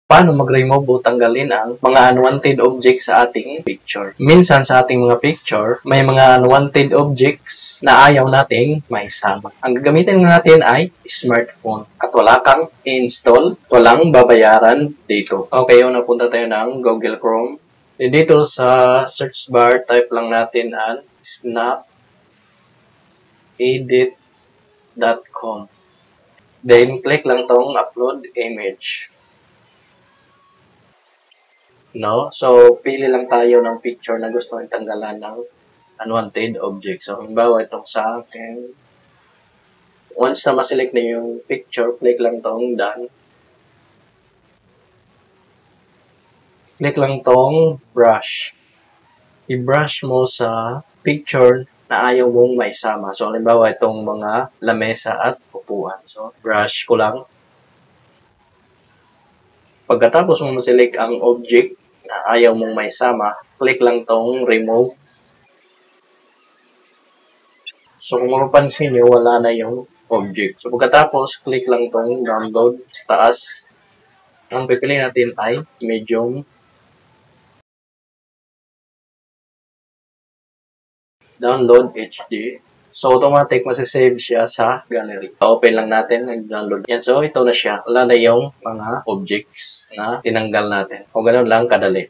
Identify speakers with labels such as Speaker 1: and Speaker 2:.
Speaker 1: Paano mag-remove o tanggalin ang mga unwanted objects sa ating picture. Minsan sa ating mga picture, may mga unwanted objects na ayaw nating maisama. Ang gagamitin natin ay smartphone. At wala kang i-install, walang babayaran dito. Okay, una punta tayo ng Google Chrome. Dito sa search bar, type lang natin ang snapedit.com. Then, click lang tong upload image. No? So, pili lang tayo ng picture na gusto natin tanggalan ng unwanted object. So, halimbawa itong sa akin. Once na ma-select na yung picture, click lang tong done. Click lang tong brush. I-brush mo sa picture na ayaw mong maisama. So, halimbawa itong mga lamesa at upuan. So, brush ko lang. Pagkatapos mo ma-select ang object na ayaw mong maisama, click lang tong remove. So, kung mapapansin nyo, wala na yung object. So, pagkatapos, click lang tong download sa taas. Ang pipiliin natin ay medium. Download HD. So, automatic masisave siya sa gallery. Open lang natin, nag-download. Yan, so ito na siya. Wala na yung mga objects na tinanggal natin. O ganun lang kadali.